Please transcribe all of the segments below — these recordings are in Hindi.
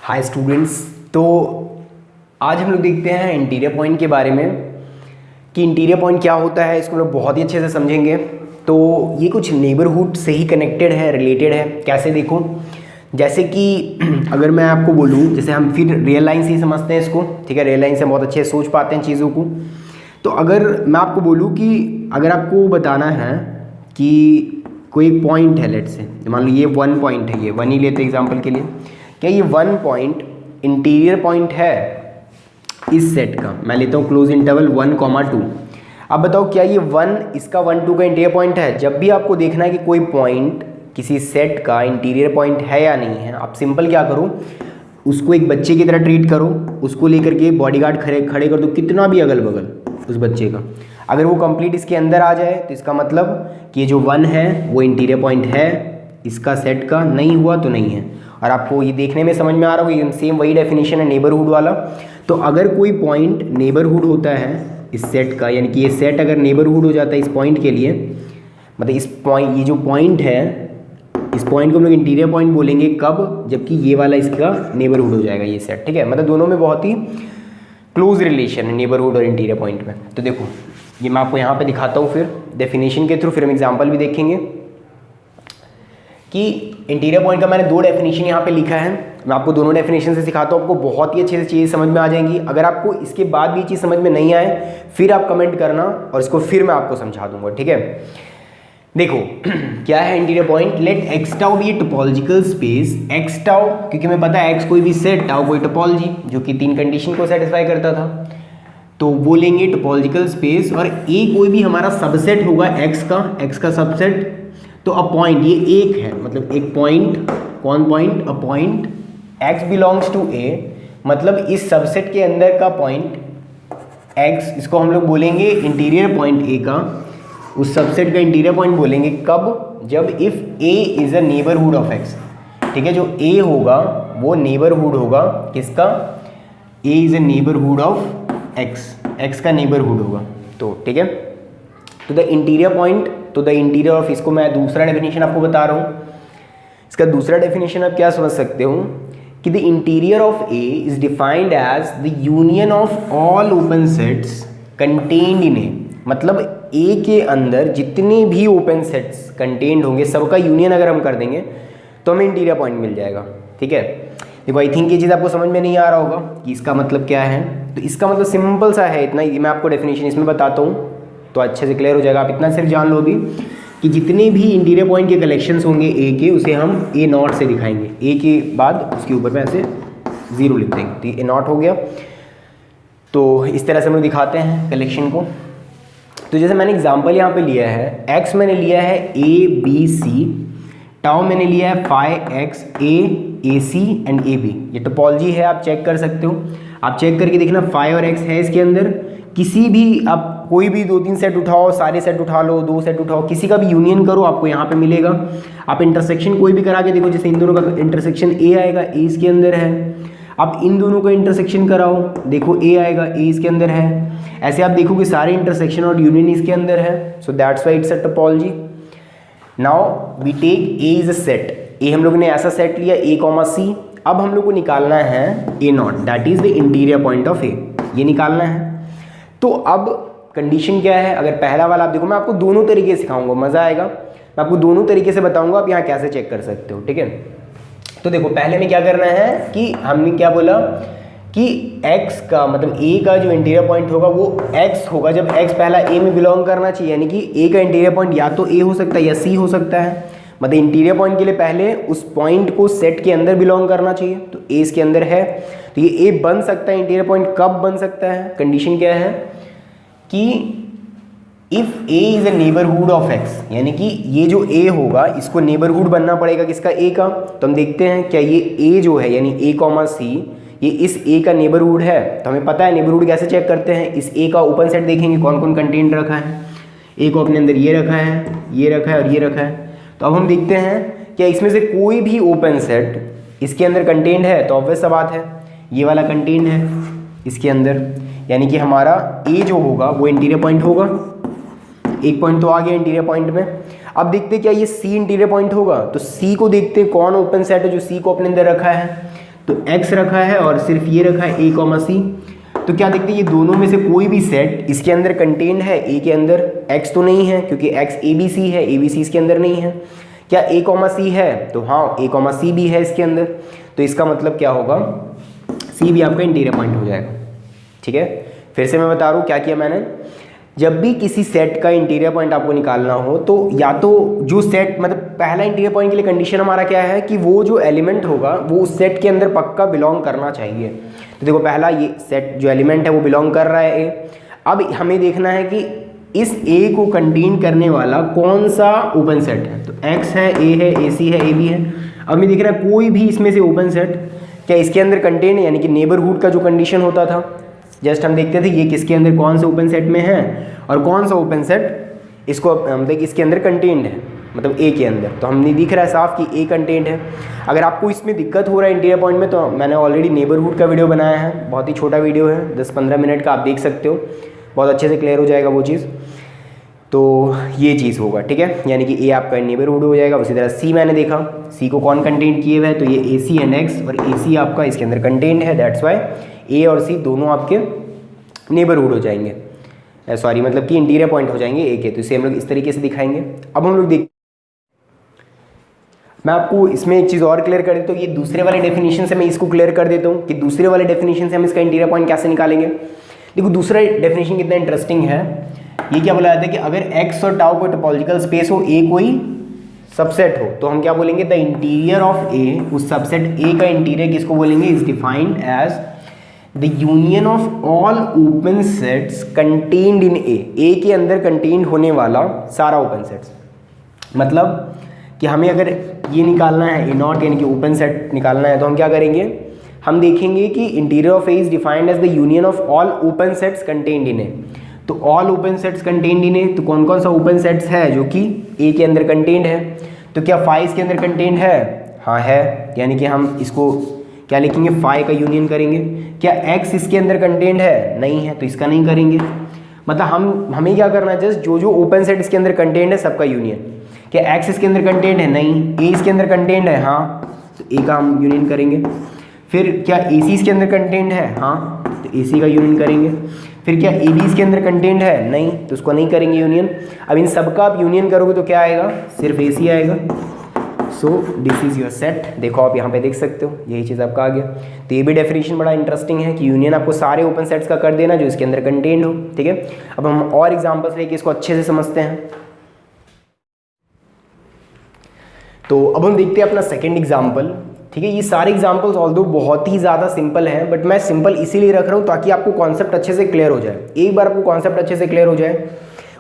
Hi students. तो आज हम लोग देखते हैं इंटीरियर पॉइंट के बारे में कि इंटीरियर पॉइंट क्या होता है। इसको हम लोग बहुत ही अच्छे से समझेंगे। तो ये कुछ नेबरहुड से ही कनेक्टेड है, रिलेटेड है। कैसे देखो, जैसे कि अगर मैं आपको बोलूँ, जैसे हम फिर रियल लाइन से ही समझते हैं इसको, ठीक है। रियल लाइन से बहुत अच्छे से सोच पाते हैं चीज़ों को। तो अगर मैं आपको बोलूँ कि अगर आपको बताना है कि कोई पॉइंट है, लेट से मान लो ये 1 पॉइंट है, ये 1 ही लेते एग्जांपल के लिए। क्या ये 1 पॉइंट इंटीरियर पॉइंट है इस सेट का? मैं लेता हूँ क्लोज इंटरवल 1, 2। अब बताओ क्या ये 1 इसका 1, 2 का इंटीरियर पॉइंट है? जब भी आपको देखना है कि कोई पॉइंट किसी सेट का इंटीरियर पॉइंट है या नहीं है, आप सिंपल क्या करो, उसको एक बच्चे की तरह ट्रीट करो। उसको लेकर के बॉडीगार्ड खड़े कर दो, कितना भी अगल बगल उस बच्चे का। अगर वो कंप्लीट इसके अंदर आ जाए तो इसका मतलब कि ये जो 1 है वो इंटीरियर पॉइंट है इसका सेट का, नहीं हुआ तो नहीं है। और आपको ये देखने में समझ में आ रहा होगा, सेम वही डेफिनेशन है नेबरहुड वाला। तो अगर कोई पॉइंट नेबरहुड होता है इस सेट का, यानी कि ये सेट अगर नेबरहुड हो जाता है इस पॉइंट के लिए, मतलब इस पॉइंट, ये जो पॉइंट है, इस पॉइंट को हम लोग इंटीरियर पॉइंट बोलेंगे कब? जबकि ये वाला इसका नेबरहुड हो जाएगा ये सेट, ठीक है। मतलब दोनों में बहुत ही क्लोज रिलेशन है नेबरहुड और इंटीरियर पॉइंट में। तो देखो ये मैं आपको यहाँ पे दिखाता हूँ फिर डेफिनेशन के थ्रू, फिर हम एग्जांपल भी देखेंगे कि इंटीरियर पॉइंट का मैंने 2 डेफिनेशन यहाँ पे लिखा है। मैं आपको दोनों डेफिनेशन से सिखाता हूँ, आपको बहुत ही अच्छे से चीज़ समझ में आ जाएंगी। अगर आपको इसके बाद भी चीज़ समझ में नहीं आए फिर आप कमेंट करना और इसको फिर मैं आपको समझा दूंगा, ठीक है। देखो क्या है interior point. Let X tau be a topological space. X tau, क्योंकि मैं पता है एक्स कोई भी सेट, टाउ कोई टोपोलॉजी जो कि 3 कंडीशन को सेटिस्फाई करता था, तो वो लेंगे टोपोलॉजिकल स्पेस। और ए कोई भी हमारा सबसेट होगा एक्स का सबसेट। तो अ पॉइंट, ये एक है, मतलब एक पॉइंट, कौन point? A point X belongs to A, मतलब इस सबसेट के अंदर का पॉइंट एक्स, इसको हम लोग बोलेंगे इंटीरियर पॉइंट ए का, उस सबसेट का इंटीरियर पॉइंट बोलेंगे कब? जब if A is a neighbourhood of x, ठीक है। जो ए होगा वो नेबरहुड होगा किसका? A is a neighbourhood of x, X का नेबरहुड होगा। तो ठीक है, तो द इंटीरियर पॉइंट, तो द इंटीरियर ऑफ, इसको मैं दूसरा डेफिनेशन आपको बता रहा हूँ। इसका दूसरा डेफिनेशन आप क्या समझ सकते हो कि the interior of A is defined as the union of all open sets contained in A. मतलब ए के अंदर जितने भी ओपन सेट्स कंटेन्ड होंगे सबका यूनियन अगर हम कर देंगे तो हमें इंटीरियर पॉइंट मिल जाएगा, ठीक है। देखो आई थिंक ये चीज़ आपको समझ में नहीं आ रहा होगा कि इसका मतलब क्या है। तो इसका मतलब सिंपल सा है, इतना ही मैं आपको डेफिनेशन इसमें बताता हूँ तो अच्छे से क्लियर हो जाएगा। आप इतना सिर्फ जान लो भी कि जितने भी इंटीरियर पॉइंट के कलेक्शंस होंगे ए के, उसे हम ए नॉट से दिखाएंगे। ए के बाद उसके ऊपर में ऐसे 0 लिख देंगे, तो ए नॉट हो गया। तो इस तरह से हम लोग दिखाते हैं कलेक्शन को। तो जैसे मैंने एग्जांपल यहाँ पे लिया है, एक्स मैंने लिया है ए बी सी, टाउ मैंने लिया है phi X A C and A B. ये टोपोलॉजी है, आप चेक कर सकते हो। आप चेक करके देखना 5 और x है इसके अंदर। किसी भी आप कोई भी 2-3 सेट उठाओ, सारे सेट उठा लो, 2 सेट उठाओ, किसी का भी यूनियन करो, आपको यहाँ पे मिलेगा। आप इंटरसेक्शन कोई भी करा के देखो, जैसे इन दोनों का इंटरसेक्शन ए आएगा, ए इसके अंदर है। आप इन दोनों का इंटरसेक्शन कराओ, देखो ए आएगा, ए इसके अंदर है। ऐसे आप देखो कि सारे इंटरसेक्शन और यूनियन इसके अंदर है। So that's why it's a topology. Now we take A is a set. A हम लोगों ने ऐसा सेट लिया ए कॉमा सी। अब हम लोग को निकालना है A naught, that is the interior point of A, ये निकालना है। तो अब कंडीशन क्या है? अगर पहला वाला आप देखो, मैं आपको दोनों तरीके से सिखाऊंगा, मज़ा आएगा। मैं आपको दोनों तरीके से बताऊंगा, आप यहाँ कैसे चेक कर सकते हो, ठीक है। तो देखो पहले में क्या करना है कि हमने क्या बोला कि x का मतलब a का जो इंटीरियर पॉइंट होगा वो x होगा जब x पहला a में बिलोंग करना चाहिए। यानी कि a का इंटीरियर पॉइंट या तो a हो सकता है या c हो सकता है। मतलब इंटीरियर पॉइंट के लिए पहले उस पॉइंट को सेट के अंदर बिलोंग करना चाहिए। तो a इसके अंदर है, तो ये a बन सकता है इंटीरियर पॉइंट। कब बन सकता है? कंडीशन क्या है कि if a is a neighbourhood of x, यानी कि ये जो a होगा इसको नेबरहुड बनना पड़ेगा किसका? a का। तो हम देखते हैं क्या ये a जो है यानी a कॉमा सी, ये इस a का नेबरहुड है। तो हमें पता है नेबरहुड कैसे चेक करते हैं। इस a का ओपन सेट देखेंगे कौन कौन कंटेंट रखा है। a को अपने अंदर ये रखा है, ये रखा है और ये रखा है। तो अब हम देखते हैं क्या इसमें से कोई भी ओपन सेट इसके अंदर कंटेंट है। तो ऑब्वियस सा बात है ये वाला कंटेंट है इसके अंदर, यानी कि हमारा a जो होगा वो इंटीरियर पॉइंट होगा। एक पॉइंट तो आ गया इंटीरियर पॉइंट में। अब देखते क्या ये C इंटीरियर पॉइंट होगा। तो C को देखते हैं कौन ओपन सेट है जो C को अपने अंदर रखा है। तो x रखा है और सिर्फ ये रखा है a, c। तो क्या देखते हैं ये दोनों में से कोई भी सेट इसके अंदर कंटेन्ड है a के अंदर, x तो नहीं है क्योंकि x ABC है, ABC इसके अंदर नहीं है। क्या a, c है? तो हाँ a, c भी है इसके अंदर। तो इसका मतलब क्या होगा, c भी आपका इंटीरियर पॉइंट हो जाएगा। ठीक है, फिर से मैं बता रहा हूँ क्या किया मैंने। जब भी किसी सेट का इंटीरियर पॉइंट आपको निकालना हो तो या तो जो सेट मतलब पहला इंटीरियर पॉइंट के लिए कंडीशन हमारा क्या है कि वो जो एलिमेंट होगा वो उस सेट के अंदर पक्का बिलोंग करना चाहिए। तो देखो पहला ये सेट जो एलिमेंट है वो बिलोंग कर रहा है ए। अब हमें देखना है कि इस ए को कंटेन करने वाला कौन सा ओपन सेट है। तो एक्स है, ए है, ए सी है, ए बी है। अब हमें देख रहा है कोई भी इसमें से ओपन सेट क्या इसके अंदर कंटेन है, यानी कि नेबरहुड का जो कंडीशन होता था जस्ट हम देखते थे ये किसके अंदर कौन से ओपन सेट में है और कौन सा ओपन सेट इसको मतलब इसके अंदर कंटेन्ड है, मतलब ए के अंदर। तो हमने दिख रहा है साफ कि ए कंटेन्ड है। अगर आपको इसमें दिक्कत हो रहा है इंटीरियर पॉइंट में तो मैंने ऑलरेडी नेबरहुड का वीडियो बनाया है, बहुत ही छोटा वीडियो है, 10-15 मिनट का, आप देख सकते हो, बहुत अच्छे से क्लियर हो जाएगा वो चीज़। तो ये चीज़ होगा, ठीक है, यानी कि ए आपका नेबरहुड हो जाएगा। उसी तरह सी मैंने देखा, सी को कौन कंटेन किए हुए है, तो ये ए सी एंड एक्स, और ए सी आपका इसके अंदर कंटेन्ड है, दैट्स वाई ए और सी दोनों आपके नेबरहुड हो जाएंगे, सॉरी मतलब कि इंटीरियर पॉइंट हो जाएंगे ए के। तो इसे हम लोग इस तरीके से दिखाएंगे। अब हम लोग देख, मैं आपको इसमें एक चीज़ और क्लियर कर देता हूँ। ये दूसरे वाले डेफिनेशन से मैं इसको क्लियर कर देता हूँ कि दूसरे वाले डेफिनेशन से हम इसका इंटीरियर पॉइंट कैसे निकालेंगे। देखो दूसरा डेफिनेशन कितना इंटरेस्टिंग है। ये क्या बोला जाता है कि अगर x और टाउ को टोपोलॉजिकल स्पेस हो, a कोई सबसेट हो, तो हम क्या बोलेंगे, द इंटीरियर ऑफ a, उस सबसेट a का इंटीरियर किसको बोलेंगे, is defined as the union of all open sets contained in a के अंदर कंटेन्ड होने वाला सारा ओपन सेट्स। मतलब कि हमें अगर ये निकालना है ए नॉट यानी कि ओपन सेट निकालना है, तो हम क्या करेंगे, हम देखेंगे कि interior of A is defined as the union of all open sets contained in A. तो all open sets contained in A, तो कौन कौन सा ओपन सेट्स है जो कि ए के अंदर कंटेन्ड है। तो क्या फाई इसके अंदर कंटेन्ड है, हाँ है, यानी कि हम इसको क्या लिखेंगे, फाई का यूनियन करेंगे। क्या एक्स इसके अंदर कंटेन्ड है, नहीं है, तो इसका नहीं करेंगे। मतलब हमें क्या करना है, जस्ट जो जो ओपन सेट इसके अंदर कंटेन्ड है सबका यूनियन। क्या एक्स इसके अंदर कंटेन्ड है, नहीं, ए इसके अंदर कंटेन्ड है, हाँ, तो ए का हम यूनियन करेंगे। फिर क्या ए सी इसके अंदर कंटेन्ड है, हाँ, तो ए सी का यूनियन करेंगे। फिर क्या ए बी इसके अंदर कंटेन्ड है, नहीं, तो उसको नहीं करेंगे यूनियन। अब इन सबका आप यूनियन करोगे तो क्या आएगा, सिर्फ ए सी आएगा। So this is your set. देखो आप यहाँ पे देख सकते हो, यही चीज़ आपका आ गया। तो ये भी डेफिनेशन बड़ा इंटरेस्टिंग है कि यूनियन आपको सारे ओपन सेट्स का कर देना जो इसके अंदर कंटेन्ड हो, ठीक है। अब हम और एग्जाम्पल्स लेके इसको अच्छे से समझते हैं। तो अब हम देखते हैं अपना सेकेंड एग्जाम्पल, ठीक है। ये सारे एग्जाम्पल्स ऑल्दो बहुत ही ज़्यादा सिंपल हैं, बट मैं सिंपल इसीलिए रख रहा हूँ ताकि आपको कॉन्सेप्ट अच्छे से क्लियर हो जाए। एक बार आपको कॉन्सेप्ट अच्छे से क्लियर हो जाए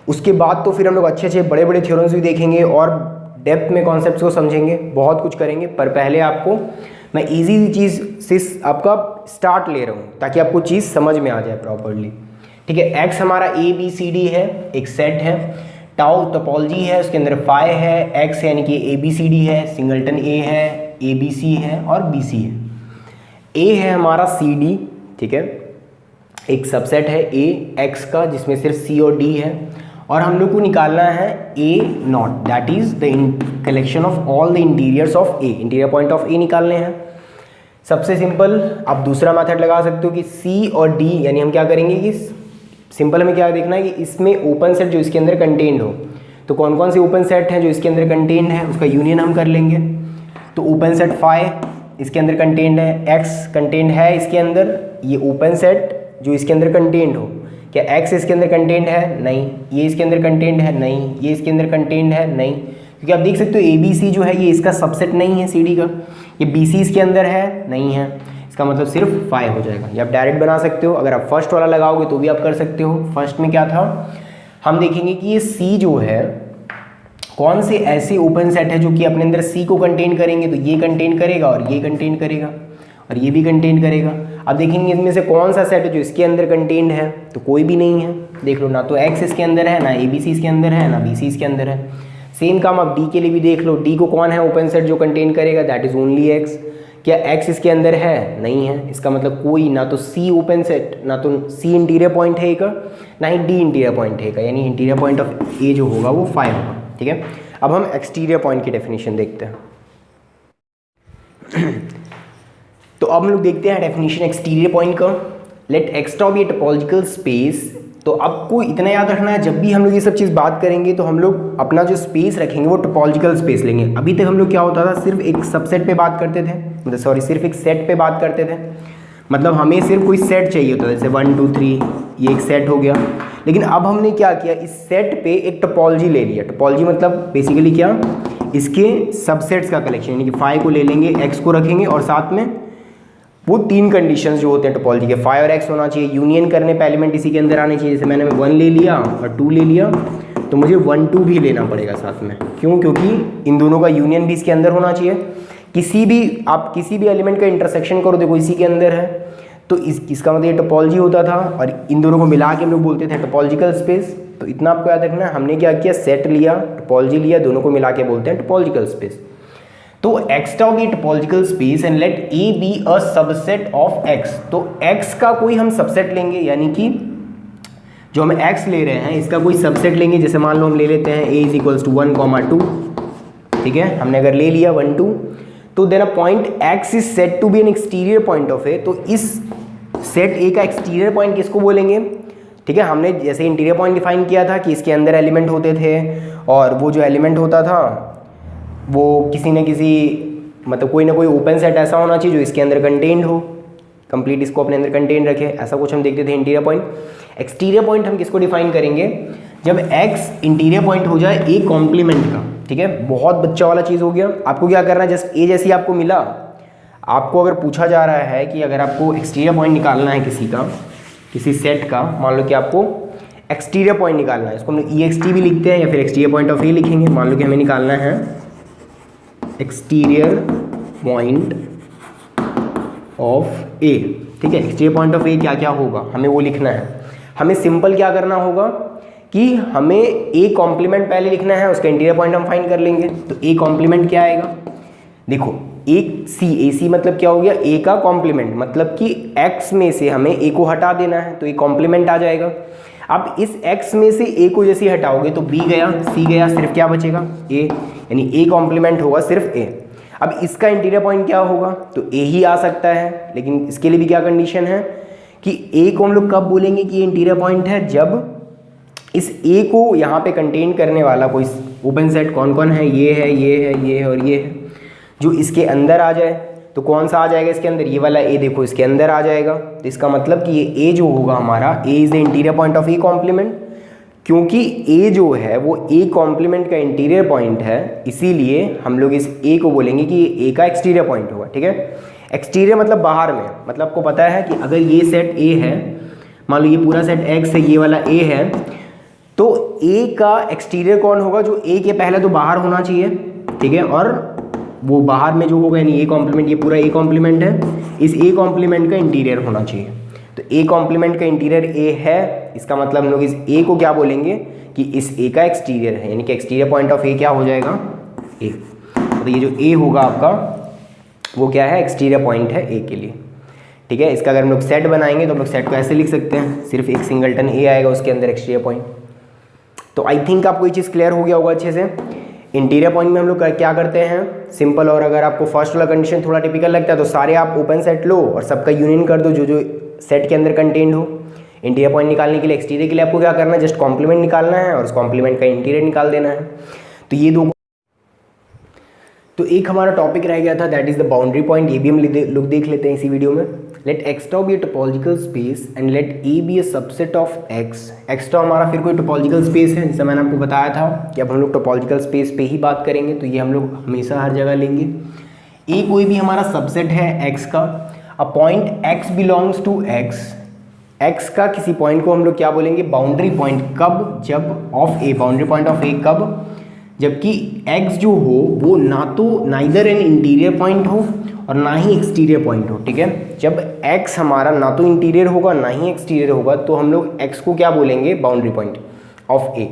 उसके बाद तो फिर हम लोग अच्छे अच्छे बड़े बड़े थ्योरम्स भी देखेंगे और डेप्थ में कॉन्सेप्ट्स को समझेंगे, बहुत कुछ करेंगे। पर पहले आपको मैं ईजी चीज़ से आपका स्टार्ट ले रहा हूँ ताकि आपको चीज़ समझ में आ जाए प्रॉपरली, ठीक है। एक्स हमारा ए बी सी डी है, एक सेट है। टाउ टोपोलॉजी है, उसके अंदर फाई है, एक्स यानी कि ए बी सी डी है, सिंगलटन ए है, ए बी सी है और बी सी है। ए है हमारा सी डी, ठीक है, एक सबसेट है ए एक्स का जिसमें सिर्फ सी और डी है, और हम लोग को निकालना है A naught, that is the collection of all the interiors of A, interior point of A निकालने हैं। सबसे सिंपल आप दूसरा मेथड लगा सकते हो कि सी और डी, यानी हम क्या करेंगे कि सिंपल हमें क्या देखना है कि इसमें ओपन सेट जो इसके अंदर कंटेन्ड हो, तो कौन कौन से ओपन सेट हैं जो इसके अंदर कंटेन्ड है उसका यूनियन हम कर लेंगे। तो ओपन सेट फाई इसके अंदर कंटेन्ड है, एक्स कंटेन्ड है इसके अंदर, ये ओपन सेट जो इसके अंदर कंटेन्ड हो। क्या एक्स इसके अंदर कंटेन्ड है, नहीं, ये इसके अंदर कंटेन्ड है, नहीं, ये इसके अंदर कंटेन्ड है, नहीं, क्योंकि आप देख सकते हो ए बी सी जो है ये इसका सबसेट नहीं है सी डी का। ये बी सी इसके अंदर है, नहीं है, इसका मतलब सिर्फ फाई हो जाएगा। ये आप डायरेक्ट बना सकते हो, अगर आप फर्स्ट वाला लगाओगे तो भी आप कर सकते हो। फर्स्ट में क्या था, हम देखेंगे कि ये सी जो है कौन से ऐसे ओपन सेट है जो कि अपने अंदर सी को कंटेन करेंगे, तो ये कंटेन करेगा और ये कंटेन करेगा और ये भी कंटेन करेगा। अब देखेंगे इनमें से कौन सा सेट है जो इसके अंदर कंटेन्ड है, तो कोई भी नहीं है। देख लो, ना तो एक्स इसके अंदर है, ना ए बी सी इसके अंदर है, ना बी सी इसके अंदर है। सेम काम आप डी के लिए भी देख लो, डी को कौन है ओपन सेट जो कंटेन करेगा, दैट इज ओनली एक्स। क्या एक्स इसके अंदर है, नहीं है, इसका मतलब कोई ना तो सी ओपन सेट, ना तो सी इंटीरियर पॉइंट है का, ना ही डी इंटीरियर पॉइंट है का, यानी इंटीरियर पॉइंट ऑफ ए जो होगा वो फाई होगा, ठीक है। अब हम एक्सटीरियर पॉइंट की डेफिनेशन देखते हैं। तो अब हम लोग देखते हैं डेफिनेशन एक्सटीरियर पॉइंट का। Let X tau be a topological space. तो आपको इतना याद रखना है, जब भी हम लोग ये सब चीज़ बात करेंगे तो हम लोग अपना जो स्पेस रखेंगे वो टोपोलॉजिकल स्पेस लेंगे। अभी तक हम लोग क्या होता था, सिर्फ एक सबसेट पे बात करते थे, मतलब सॉरी सिर्फ एक सेट पे बात करते थे। मतलब हमें सिर्फ कोई सेट चाहिए होता था, जैसे 1 2 3 ये एक सेट हो गया। लेकिन अब हमने क्या किया, इस सेट पे एक टोपोलॉजी ले लिया। टोपोलॉजी मतलब बेसिकली क्या, इसके सबसेट्स का कलेक्शन, यानी कि फाई को ले लेंगे, एक्स को रखेंगे और साथ में वो 3 कंडीशंस जो होते हैं टोपोलॉजी के, फाई और एक्स होना चाहिए, यूनियन करने पे एलिमेंट इसी के अंदर आने चाहिए। जैसे मैंने 1 ले लिया और 2 ले लिया, तो मुझे 1 2 भी लेना पड़ेगा साथ में। क्यों? क्योंकि इन दोनों का यूनियन भी इसके अंदर होना चाहिए। आप किसी भी एलिमेंट का इंटरसेक्शन करो, देखो इसी के अंदर है, तो इसका मतलब ये टोपोलॉजी होता था और इन दोनों को मिला के हम लोग बोलते थे टोपोलॉजिकल स्पेस। तो इतना आपको याद रखना है, हमने क्या किया, सेट लिया, टोपोलॉजी लिया, दोनों को मिला के बोलते हैं टोपोलॉजिकल स्पेस। तो X tau be topological space and let A be a subset of X. तो एक्स का कोई हम सबसेट लेंगे, यानी कि जो हम एक्स ले रहे हैं इसका कोई सबसेट लेंगे। जैसे मान लो हम ले लेते हैं a = 1, 2, ठीक है, हमने अगर ले लिया 1 2, तो then a point x is set to be an exterior point of A. तो इस सेट ए का एक्सटीरियर पॉइंट किसको बोलेंगे? ठीक है, हमने जैसे इंटीरियर पॉइंट डिफाइन किया था कि इसके अंदर एलिमेंट होते थे और वो जो एलिमेंट होता था वो किसी न किसी मतलब कोई ना कोई ओपन सेट ऐसा होना चाहिए जो इसके अंदर कंटेन्ड हो, कंप्लीट इसको अपने अंदर कंटेन रखे, ऐसा कुछ हम देखते थे इंटीरियर पॉइंट। एक्सटीरियर पॉइंट हम किसको डिफाइन करेंगे, जब x इंटीरियर पॉइंट हो जाए ए कॉम्प्लीमेंट का। ठीक है, बहुत बच्चा वाला चीज़ हो गया। आपको क्या करना है, जस्ट ए जैसी आपको मिला, आपको अगर पूछा जा रहा है कि अगर आपको एक्सटीरियर पॉइंट निकालना है किसी सेट का, मान लो कि आपको एक्सटीरियर पॉइंट निकालना है, इसको हम EXT भी लिखते हैं या फिर एक्सटीरियर पॉइंट ऑफ ए लिखेंगे। मान लो कि हमें निकालना है एक्सटीरियर पॉइंट ऑफ ए। ठीक है, एक्सटीरियर पॉइंट ऑफ ए क्या क्या होगा हमें वो लिखना है। हमें सिंपल क्या करना होगा कि हमें ए कॉम्प्लीमेंट पहले लिखना है, उसका इंटीरियर पॉइंट हम फाइंड कर लेंगे। तो ए कॉम्प्लीमेंट क्या आएगा, देखो ए सी मतलब क्या हो गया, ए का कॉम्प्लीमेंट, मतलब कि एक्स में से हमें ए को हटा देना है, तो ए कॉम्प्लीमेंट आ जाएगा। अब इस एक्स में से ए को जैसे हटाओगे तो बी गया, सी गया, सिर्फ क्या बचेगा, ए, यानी ए कॉम्प्लीमेंट होगा सिर्फ ए। अब इसका इंटीरियर पॉइंट क्या होगा, तो ए ही आ सकता है, लेकिन इसके लिए भी क्या कंडीशन है कि ए को हम लोग कब बोलेंगे कि ये इंटीरियर पॉइंट है, जब इस ए को यहाँ पे कंटेन करने वाला कोई ओपन सेट कौन कौन है, ये है, ये है, ये है और ये है, जो इसके अंदर आ जाए। तो कौन सा आ जाएगा इसके अंदर, ये वाला ए, देखो इसके अंदर आ जाएगा। तो इसका मतलब कि ये ए जो होगा हमारा, A is the interior point of A complement. क्योंकि ए जो है वो ए कॉम्प्लीमेंट का इंटीरियर पॉइंट है, इसीलिए हम लोग इस ए को बोलेंगे कि ये ए का एक्सटीरियर पॉइंट होगा। ठीक है, एक्सटीरियर मतलब बाहर में, मतलब आपको पता है कि अगर ये सेट ए है, मान लो ये पूरा सेट एक्स है, ये वाला ए है, तो ए का एक्सटीरियर कौन होगा, जो ए के पहले तो बाहर होना चाहिए। ठीक है, और वो बाहर में जो होगा यानी ए कॉम्प्लीमेंट, ये पूरा ए कॉम्प्लीमेंट है, इस ए कॉम्प्लीमेंट का इंटीरियर होना चाहिए। तो ए कॉम्प्लीमेंट का इंटीरियर ए है, इसका मतलब हम लोग इस ए को क्या बोलेंगे कि इस ए का एक्सटीरियर है, यानी कि एक्सटीरियर पॉइंट ऑफ ए क्या हो जाएगा, ए। तो ये जो ए होगा आपका वो क्या है, एक्सटीरियर पॉइंट है ए के लिए। ठीक है, इसका अगर हम लोग सेट बनाएंगे तो हम लोग सेट को ऐसे लिख सकते हैं, सिर्फ एक सिंगलटन ए आएगा उसके अंदर एक्सटीरियर पॉइंट। तो आई थिंक आपको ये चीज़ क्लियर हो गया होगा अच्छे से। इंटीरियर पॉइंट में हम लोग क्या करते हैं, सिंपल, और अगर आपको फर्स्ट वाला कंडीशन थोड़ा टिपिकल लगता है तो सारे आप ओपन सेट लो और सबका यूनियन कर दो जो जो सेट के अंदर कंटेन्ड हो। इंटीरियर पॉइंट निकालने के लिए, एक्सटीरियर के लिए आपको क्या करना है, जस्ट कॉम्प्लीमेंट निकालना है और उस कॉम्प्लीमेंट का इंटीरियर निकाल देना है। तो ये दो, तो एक हमारा टॉपिक रह गया था, that is the boundary point. ये भी हम लोग देख लेते हैं इसी वीडियो में। Let X tau be a topological space and let A be a subset of X. X tau हमारा फिर कोई टोपोलॉजिकल स्पेस है, जैसे मैंने आपको बताया था कि अब हम लोग टोपोलॉजिकल स्पेस पे ही बात करेंगे, तो ये हम लोग हमेशा हर जगह लेंगे। ए कोई भी हमारा सबसेट है एक्स का, a point X belongs to X. X का किसी पॉइंट को हम लोग क्या बोलेंगे, बाउंड्री पॉइंट। कब, जब of A, boundary point of A कब, जबकि x जो हो वो ना तो नाइदर एन इंटीरियर पॉइंट हो और ना ही एक्सटीरियर पॉइंट हो। ठीक है, जब x हमारा ना तो इंटीरियर होगा ना ही एक्सटीरियर होगा तो हम लोग x को क्या बोलेंगे, बाउंड्री पॉइंट ऑफ a।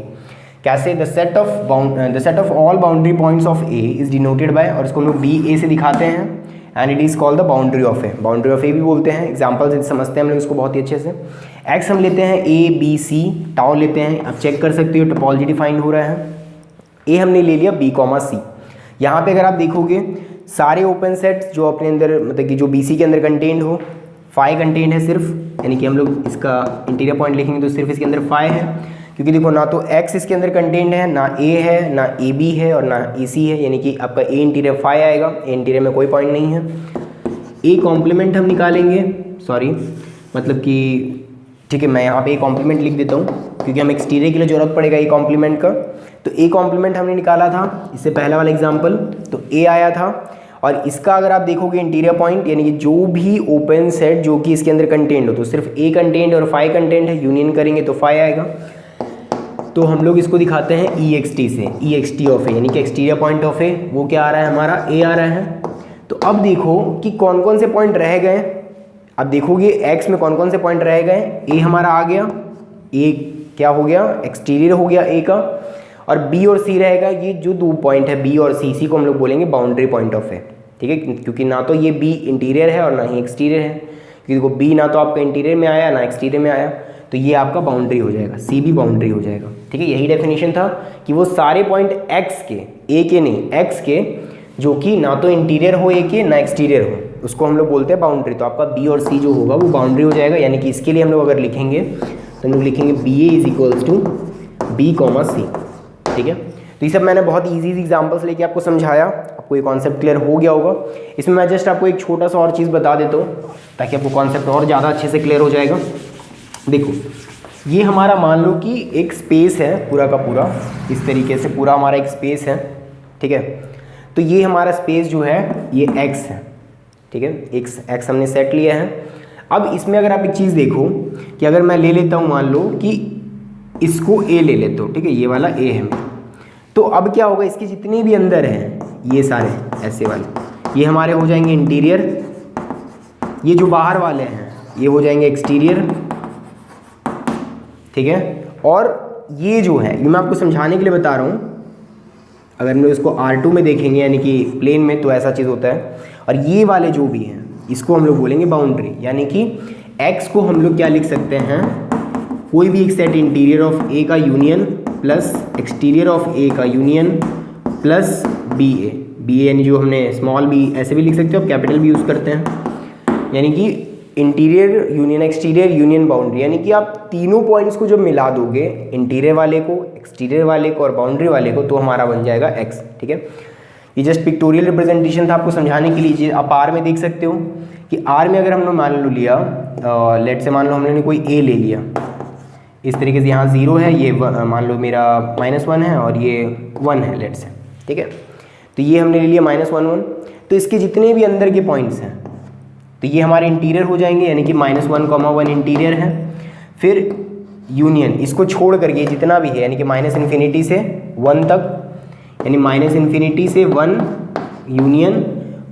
कैसे, the set of all boundary points of a is denoted by, और इसको हम लोग BA से दिखाते हैं, and it is called the boundary of A. Boundary of A भी बोलते हैं, एग्जाम्पल से समझते हैं हम लोग इसको बहुत ही अच्छे से। x हम लेते हैं ABC, टाउ लेते हैं, आप चेक कर सकते हो टोपोलॉजी डिफाइन हो रहा है। ए हमने ले लिया B, C। यहाँ पे अगर आप देखोगे सारे ओपन सेट्स जो अपने अंदर मतलब कि जो BC के अंदर कंटेंट हो, फाई कंटेंट है सिर्फ, यानी कि हम लोग इसका इंटीरियर पॉइंट लिखेंगे तो सिर्फ इसके अंदर फाई है, क्योंकि देखो ना तो x इसके अंदर कंटेंट है, ना a है, ना AB है और ना AC है, यानी कि आपका a इंटीरियर फाई आएगा, a इंटीरियर में कोई पॉइंट नहीं है। a कॉम्प्लीमेंट हम निकालेंगे, सॉरी मतलब कि ठीक है मैं यहाँ पे a कॉम्प्लीमेंट लिख देता हूँ क्योंकि हम एक्सटीरियर के लिए जरूरत पड़ेगा a कॉम्प्लीमेंट का। तो a कॉम्प्लीमेंट हमने निकाला था, इससे पहला वाला एग्जाम्पल, तो a आया था। और इसका अगर आप देखोगे इंटीरियर पॉइंट यानी कि जो भी ओपन सेट जो कि इसके अंदर कंटेंट हो, तो सिर्फ a कंटेंट और फाई कंटेंट है, यूनियन करेंगे तो फाई आएगा। तो हम लोग इसको दिखाते हैं EXT से, EXT ऑफ ए यानी कि एक्सटीरियर पॉइंट ऑफ ए, वो क्या आ रहा है हमारा a आ रहा है। तो अब देखो कि कौन कौन से पॉइंट रह गए, अब देखोगे x में कौन कौन से पॉइंट रह गए, a हमारा आ गया, a क्या हो गया एक्सटीरियर हो गया a का, और b और c रहेगा, ये जो दो पॉइंट है b और c, इसी को हम लोग बोलेंगे बाउंड्री पॉइंट ऑफ ए, ठीक है, क्योंकि ना तो ये b इंटीरियर है और ना ही एक्सटीरियर है, क्योंकि देखो b ना तो आपका इंटीरियर में आया ना एक्सटीरियर में आया, तो ये आपका बाउंड्री हो जाएगा, c भी बाउंड्री हो जाएगा, ठीक है। यही डेफिनेशन था कि वो सारे पॉइंट x के, a के नहीं x के, जो कि ना तो इंटीरियर हो a के ना एक्सटीरियर हो, उसको हम लोग बोलते हैं बाउंड्री। तो आपका b और c जो होगा वो बाउंड्री हो जाएगा, यानी कि इसके लिए हम लोग अगर लिखेंगे तो हम लोग लिखेंगे BA is equals to B, C, ठीक है। तो ये सब मैंने बहुत ईजी एग्जांपल्स लेके आपको समझाया, आपको ये कॉन्सेप्ट क्लियर हो गया होगा। इसमें मैं जस्ट आपको एक छोटा सा और चीज़ बता देता हूँ ताकि आपको कॉन्सेप्ट और ज़्यादा अच्छे से क्लियर हो जाएगा। देखो ये हमारा मान लो कि एक स्पेस है पूरा का पूरा, इस तरीके से पूरा हमारा एक स्पेस है, ठीक है। तो ये हमारा स्पेस जो है ये x है, ठीक है, x हमने सेट लिया है। अब इसमें अगर आप एक चीज़ देखो कि अगर मैं ले लेता हूँ, मान लो कि इसको a ले लेता हूँ, ठीक है, ये वाला a है, तो अब क्या होगा, इसके जितने भी अंदर हैं ये सारे ऐसे वाले, ये हमारे हो जाएंगे इंटीरियर, ये जो बाहर वाले हैं ये हो जाएंगे एक्सटीरियर, ठीक है। और ये जो है ये मैं आपको समझाने के लिए बता रहा हूँ, अगर हम लोग इसको R2 में देखेंगे यानी कि प्लेन में, तो ऐसा चीज़ होता है। और ये वाले जो भी हैं इसको हम लोग बोलेंगे बाउंड्री, यानी कि x को हम लोग क्या लिख सकते हैं, कोई भी एक सेट इंटीरियर ऑफ a का union plus exterior of a का यूनियन प्लस BA यानी जो हमने स्मॉल b ऐसे भी लिख सकते हो, आप कैपिटल भी यूज़ करते हैं, यानी कि interior union exterior union boundary, यानी कि आप तीनों पॉइंट्स को जब मिला दोगे, इंटीरियर वाले को, एक्सटीरियर वाले को और बाउंड्री वाले को, तो हमारा बन जाएगा x, ठीक है। ये जस्ट पिक्टोरियल रिप्रेजेंटेशन था आपको समझाने के लिए। आप R में देख सकते हो कि R में अगर हमने मान लो लिया, लेट से मान लो हमने कोई a ले लिया, इस तरीके से यहाँ 0 है, ये मान लो मेरा -1 है और ये 1 है लेट से, ठीक है। तो ये हमने ले लिया -1 1, तो इसके जितने भी अंदर के पॉइंट्स हैं तो ये हमारे इंटीरियर हो जाएंगे, यानी कि -1, 1 इंटीरियर है। फिर यूनियन, इसको छोड़ करके जितना भी है यानी कि -∞ से 1 तक, यानी -∞ से 1 यूनियन,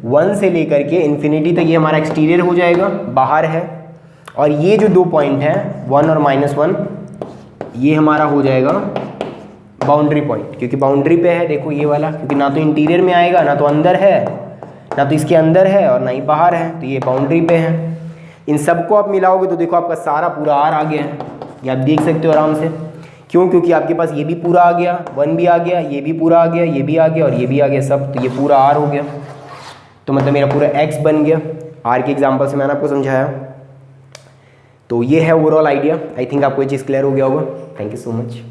1 से लेकर के इन्फिनिटी तक ये हमारा एक्सटीरियर हो जाएगा, बाहर है। और ये जो दो पॉइंट हैं 1 और -1, ये हमारा हो जाएगा बाउंड्री पॉइंट, क्योंकि बाउंड्री पे है, देखो ये वाला, क्योंकि ना तो इंटीरियर में आएगा, ना तो अंदर है, ना तो इसके अंदर है और ना ही बाहर है, तो ये बाउंड्री पे है। इन सबको आप मिलाओगे तो देखो आपका सारा पूरा R आ गया है, ये आप देख सकते हो आराम से। क्यों? क्योंकि आपके पास ये भी पूरा आ गया, 1 भी आ गया, ये भी पूरा आ गया, ये भी आ गया और ये भी आ गया सब, तो ये पूरा R हो गया। तो मतलब मेरा पूरा x बन गया। R के एग्जाम्पल से मैंने आपको समझाया। तो ये है ओवरऑल आइडिया। आई थिंक आपको ये चीज़ क्लियर हो गया होगा। Thank you so much.